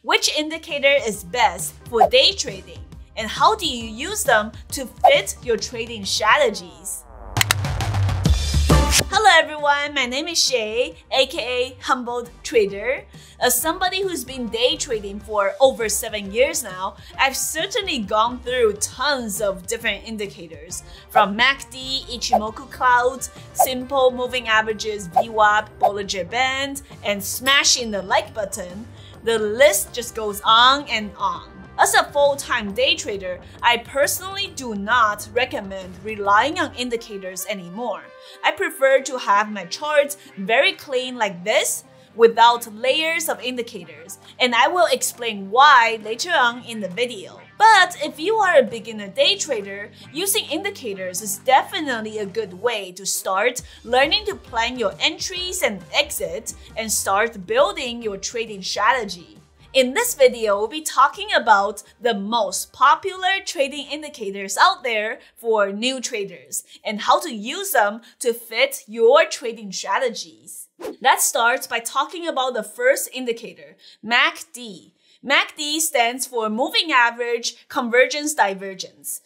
Which indicator is best for day trading? And how do you use them to fit your trading strategies? Hello everyone, my name is Shay, aka Humbled Trader. As somebody who's been day trading for over 7 years now, I've certainly gone through tons of different indicators, from MACD, Ichimoku clouds, simple moving averages, VWAP, Bollinger Band, and smashing the like button. The list just goes on and on. As a full-time day trader, I personally do not recommend relying on indicators anymore. I prefer to have my charts very clean like this, without layers of indicators, and I will explain why later on in the video. But if you are a beginner day trader, using indicators is definitely a good way to start learning to plan your entries and exits and start building your trading strategy. In this video, we'll be talking about the most popular trading indicators out there for new traders and how to use them to fit your trading strategies. Let's start by talking about the first indicator, MACD. MACD stands for Moving Average Convergence Divergence.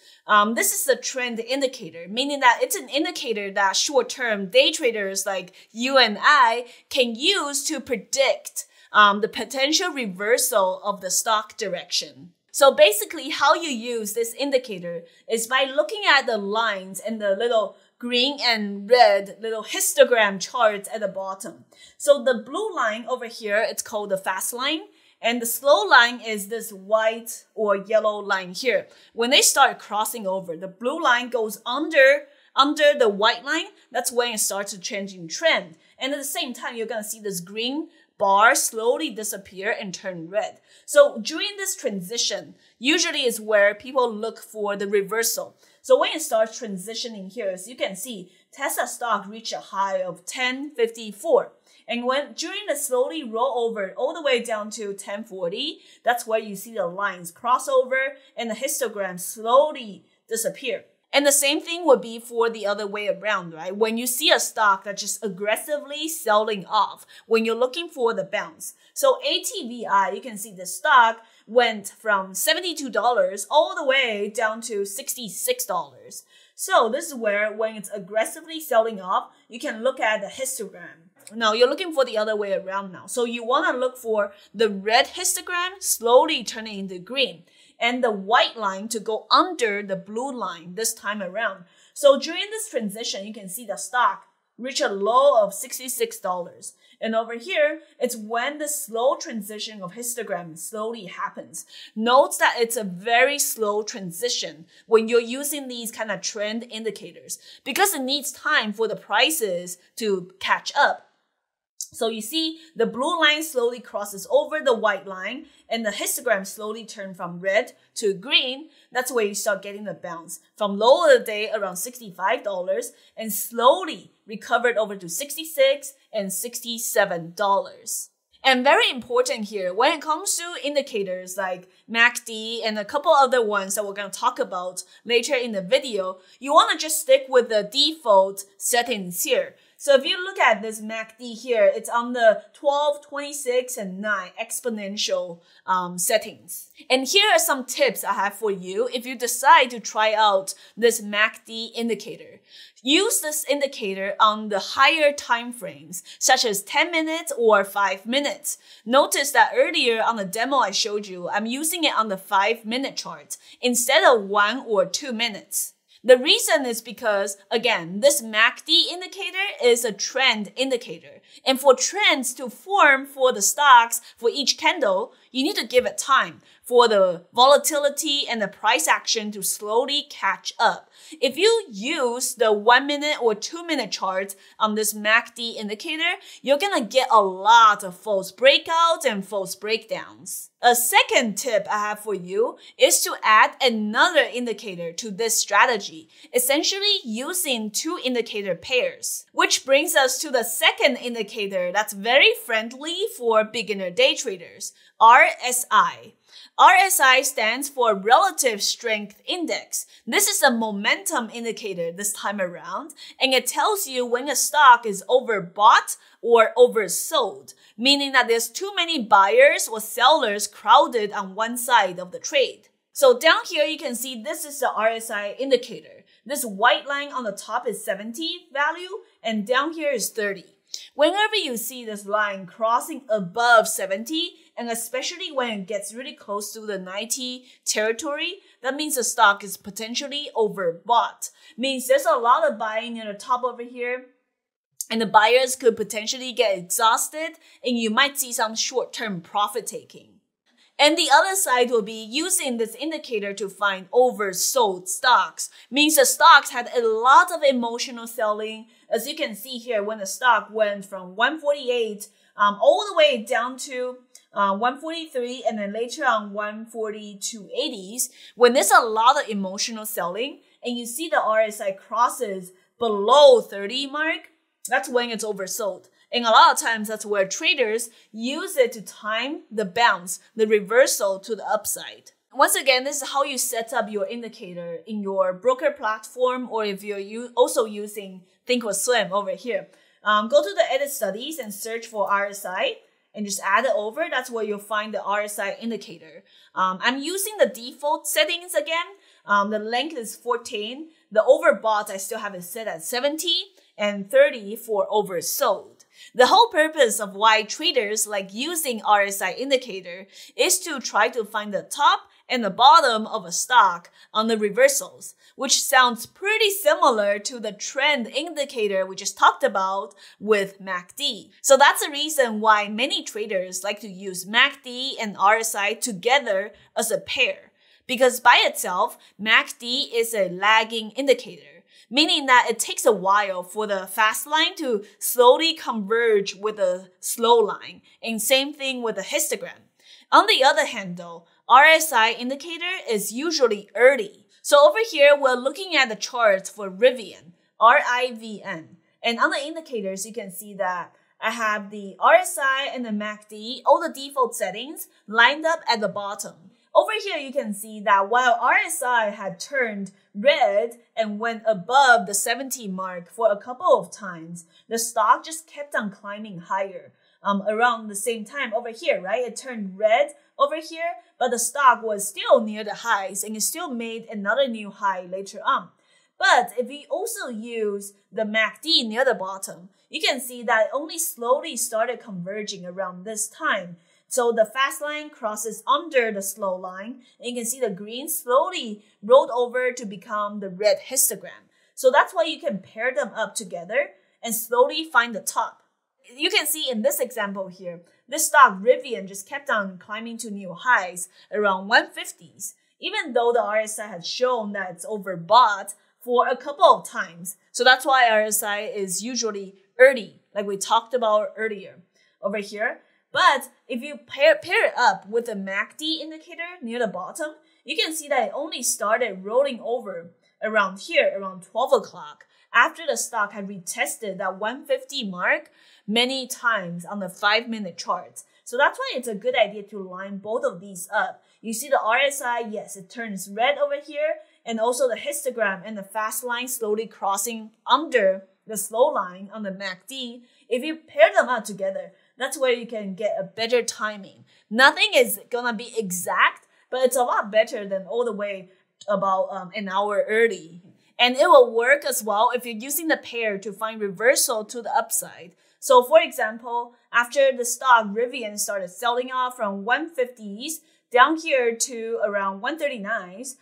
This is a trend indicator, meaning that it's an indicator that short-term day traders like you and I can use to predict the potential reversal of the stock direction. So basically how you use this indicator is by looking at the lines and the little green and red little histogram charts at the bottom. So the blue line over here, it's called the fast line. And the slow line is this white or yellow line here. When they start crossing over, the blue line goes under the white line. That's when it starts to changing trend. And at the same time, you're going to see this green bar slowly disappear and turn red. So during this transition, usually is where people look for the reversal. So when it starts transitioning here, as you can see, Tesla stock reached a high of 1054. And when during the slowly roll over all the way down to 1040, that's where you see the lines cross over and the histogram slowly disappear. And the same thing would be for the other way around, right? When you see a stock that's just aggressively selling off, when you're looking for the bounce. So ATVI, you can see the stock went from $72 all the way down to $66. So this is where when it's aggressively selling off, you can look at the histogram. Now you're looking for the other way around now. So you want to look for the red histogram slowly turning into green, and the white line to go under the blue line this time around. So during this transition, you can see the stock reach a low of $66. And over here, it's when the slow transition of histogram slowly happens. Note that it's a very slow transition when you're using these kind of trend indicators because it needs time for the prices to catch up. So you see the blue line slowly crosses over the white line and the histogram slowly turns from red to green. That's where you start getting the bounce from low of the day around $65 and slowly recovered over to $66 and $67. And very important here, when it comes to indicators like MACD and a couple other ones that we're going to talk about later in the video, you want to just stick with the default settings here. So if you look at this MACD here, it's on the 12, 26, and 9 exponential settings. And here are some tips I have for you if you decide to try out this MACD indicator. Use this indicator on the higher time frames, such as 10 minutes or 5 minutes. Notice that earlier on the demo I showed you, I'm using it on the 5-minute chart instead of 1 or 2 minutes. The reason is because, again, this MACD indicator is a trend indicator. And for trends to form for the stocks for each candle, you need to give it time for the volatility and the price action to slowly catch up. If you use the 1 minute or 2 minute chart on this MACD indicator, you're gonna get a lot of false breakouts and false breakdowns. A second tip I have for you is to add another indicator to this strategy, essentially using 2 indicator pairs. Which brings us to the second indicator that's very friendly for beginner day traders. RSI. RSI stands for Relative Strength Index. This is a momentum indicator this time around, and it tells you when a stock is overbought or oversold, meaning that there's too many buyers or sellers crowded on one side of the trade. So down here, you can see this is the RSI indicator. This white line on the top is 70 value, and down here is 30. Whenever you see this line crossing above 70, and especially when it gets really close to the 90 territory, that means the stock is potentially overbought. Means there's a lot of buying near the top over here, and the buyers could potentially get exhausted, and you might see some short-term profit taking. And the other side will be using this indicator to find oversold stocks. Means the stocks had a lot of emotional selling. As you can see here, when the stock went from 148 all the way down to 143 and then later on 142.80s, when there's a lot of emotional selling and you see the RSI crosses below 30 mark, that's when it's oversold. And a lot of times that's where traders use it to time the bounce, the reversal to the upside. Once again, this is how you set up your indicator in your broker platform, or if you're also using Thinkorswim over here. Go to the edit studies and search for RSI and just add it over. That's where you'll find the RSI indicator. I'm using the default settings again. The length is 14. The overbought, I still have it set at 70 and 30 for oversold. The whole purpose of why traders like using RSI indicator is to try to find the top and the bottom of a stock on the reversals, which sounds pretty similar to the trend indicator we just talked about with MACD. So that's the reason why many traders like to use MACD and RSI together as a pair, because by itself, MACD is a lagging indicator, meaning that it takes a while for the fast line to slowly converge with the slow line, and same thing with the histogram. On the other hand though, RSI indicator is usually early. So over here, we're looking at the charts for Rivian, R-I-V-N. And on the indicators, you can see that I have the RSI and the MACD, all the default settings lined up at the bottom. Over here, you can see that while RSI had turned red and went above the 70 mark for a couple of times, the stock just kept on climbing higher around the same time over here, right? It turned red over here, but the stock was still near the highs and it still made another new high later on. But if we also use the MACD near the bottom, you can see that it only slowly started converging around this time. So the fast line crosses under the slow line, and you can see the green slowly rolled over to become the red histogram. So that's why you can pair them up together and slowly find the top. You can see in this example here, this stock Rivian just kept on climbing to new highs around 150s, even though the RSI had shown that it's overbought for a couple of times. So that's why RSI is usually early, like we talked about earlier over here. But if you pair it up with the MACD indicator near the bottom, you can see that it only started rolling over around here, around 12 o'clock, after the stock had retested that 150 mark many times on the 5-minute charts. So that's why it's a good idea to line both of these up. You see the RSI, yes, it turns red over here, and also the histogram and the fast line slowly crossing under the slow line on the MACD. If you pair them up together, that's where you can get a better timing. Nothing is gonna be exact, but it's a lot better than all the way about an hour early. And it will work as well if you're using the pair to find reversal to the upside. So for example, after the stock Rivian started selling off from 150s down here to around 139s,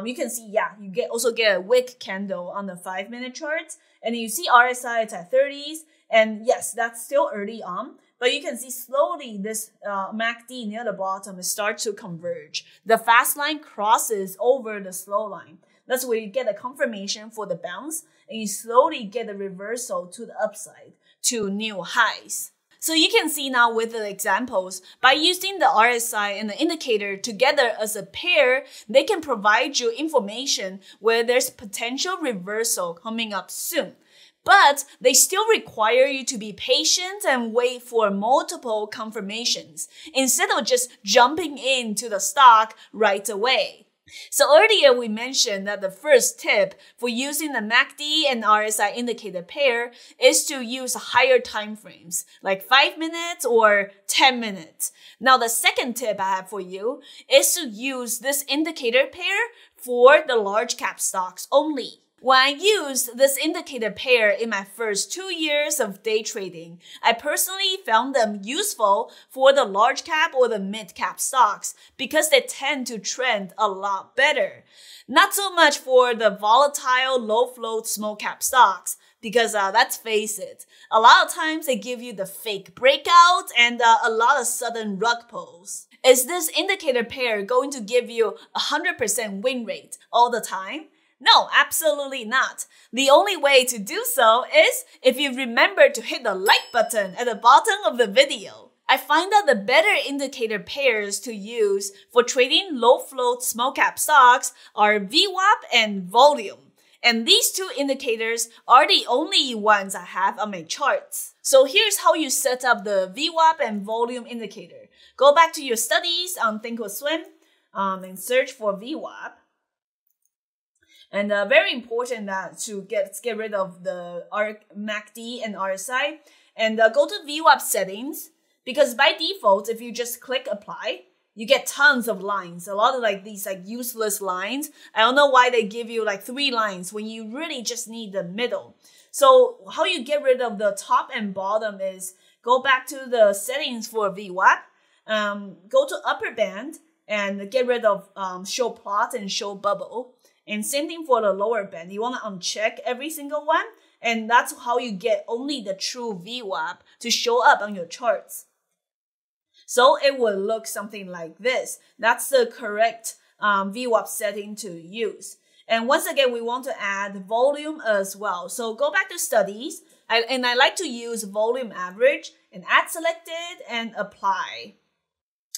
you can see, yeah, you also get a wick candle on the 5-minute charts, and you see RSI it's at 30s, and yes, that's still early on. But you can see slowly this MACD near the bottom starts to converge. The fast line crosses over the slow line. That's where you get a confirmation for the bounce, and you slowly get a reversal to the upside to new highs. So you can see now with the examples, by using the RSI and the indicator together as a pair, they can provide you information where there's potential reversal coming up soon. But they still require you to be patient and wait for multiple confirmations instead of just jumping into the stock right away. So earlier we mentioned that the first tip for using the MACD and RSI indicator pair is to use higher time frames, like 5 minutes or 10 minutes. Now the second tip I have for you is to use this indicator pair for the large cap stocks only. When I used this indicator pair in my first 2 years of day trading, I personally found them useful for the large cap or the mid cap stocks because they tend to trend a lot better. Not so much for the volatile, low float, small cap stocks because let's face it, a lot of times they give you the fake breakout and a lot of sudden rug pulls. Is this indicator pair going to give you 100% win rate all the time? No, absolutely not. The only way to do so is if you remember to hit the like button at the bottom of the video. I find that the better indicator pairs to use for trading low float small cap stocks are VWAP and Volume. And these two indicators are the only ones I have on my charts. So here's how you set up the VWAP and Volume indicator. Go back to your studies on Thinkorswim and search for VWAP. And very important that to get rid of the MACD and RSI and go to VWAP settings because by default, if you just click apply, you get tons of lines, a lot of these useless lines. I don't know why they give you 3 lines when you really just need the middle. So how you get rid of the top and bottom is go back to the settings for VWAP, go to upper band and get rid of show plot and show bubble. And same thing for the lower band. You want to uncheck every single one. And that's how you get only the true VWAP to show up on your charts. So it will look something like this. That's the correct VWAP setting to use. And once again, we want to add volume as well. So go back to studies. And I like to use volume average and add selected and apply.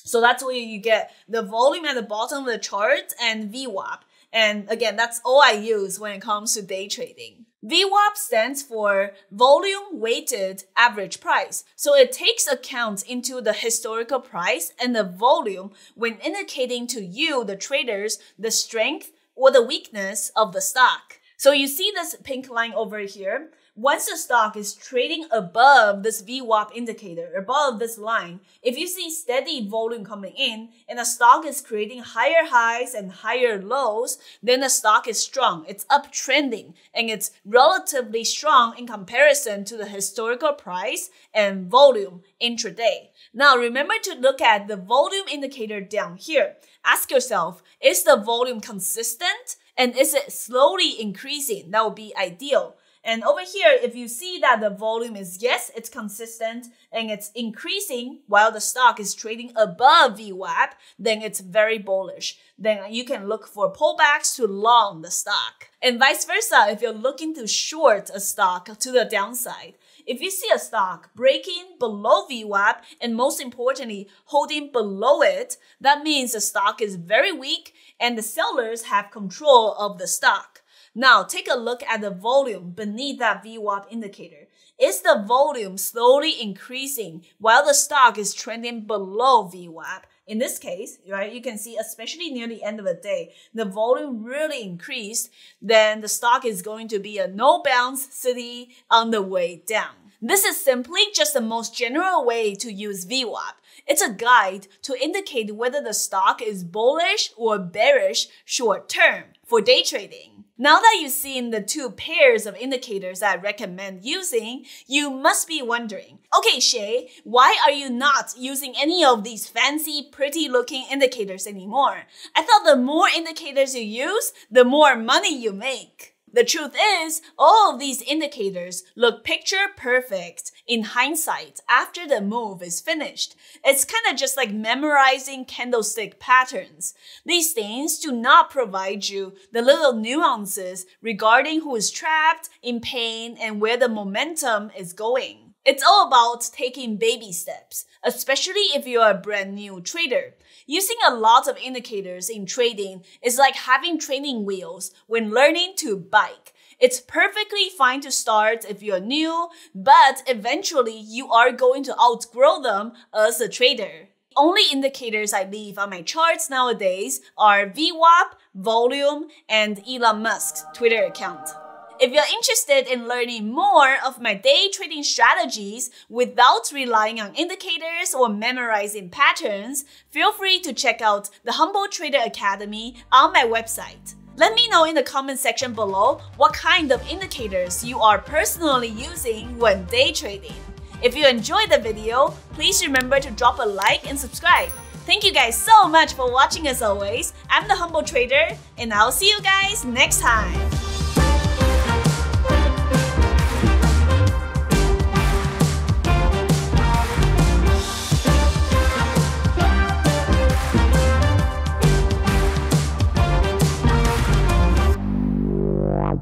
So that's where you get the volume at the bottom of the chart and VWAP. And again, that's all I use when it comes to day trading. VWAP stands for Volume Weighted Average Price. So it takes account into the historical price and the volume when indicating to you, the traders, the strength or the weakness of the stock. So you see this pink line over here. Once the stock is trading above this VWAP indicator, above this line, if you see steady volume coming in and the stock is creating higher highs and higher lows, then the stock is strong. It's uptrending and it's relatively strong in comparison to the historical price and volume intraday. Now remember to look at the volume indicator down here. Ask yourself, is the volume consistent and is it slowly increasing? That would be ideal. And over here, if you see that the volume is, yes, it's consistent and it's increasing while the stock is trading above VWAP, then it's very bullish. Then you can look for pullbacks to long the stock. And vice versa, if you're looking to short a stock to the downside. If you see a stock breaking below VWAP and most importantly, holding below it, that means the stock is very weak and the sellers have control of the stock. Now, take a look at the volume beneath that VWAP indicator. Is the volume slowly increasing while the stock is trending below VWAP? In this case, right, you can see, especially near the end of the day, the volume really increased, then the stock is going to be a no bounce city on the way down. This is simply just the most general way to use VWAP. It's a guide to indicate whether the stock is bullish or bearish short term for day trading. Now that you've seen the 2 pairs of indicators I recommend using, you must be wondering, okay, Shay, why are you not using any of these fancy, pretty looking indicators anymore? I thought the more indicators you use, the more money you make. The truth is, all of these indicators look picture perfect in hindsight after the move is finished. It's kind of just like memorizing candlestick patterns. These things do not provide you the little nuances regarding who is trapped, in pain, and where the momentum is going. It's all about taking baby steps, especially if you're a brand new trader. Using a lot of indicators in trading is like having training wheels when learning to bike. It's perfectly fine to start if you're new, but eventually you are going to outgrow them as a trader. Only indicators I leave on my charts nowadays are VWAP, Volume, and Elon Musk's Twitter account. If you're interested in learning more of my day trading strategies without relying on indicators or memorizing patterns, feel free to check out the Humble Trader Academy on my website. Let me know in the comment section below what kind of indicators you are personally using when day trading. If you enjoyed the video, please remember to drop a like and subscribe. Thank you guys so much for watching as always. I'm the Humble Trader, and I'll see you guys next time.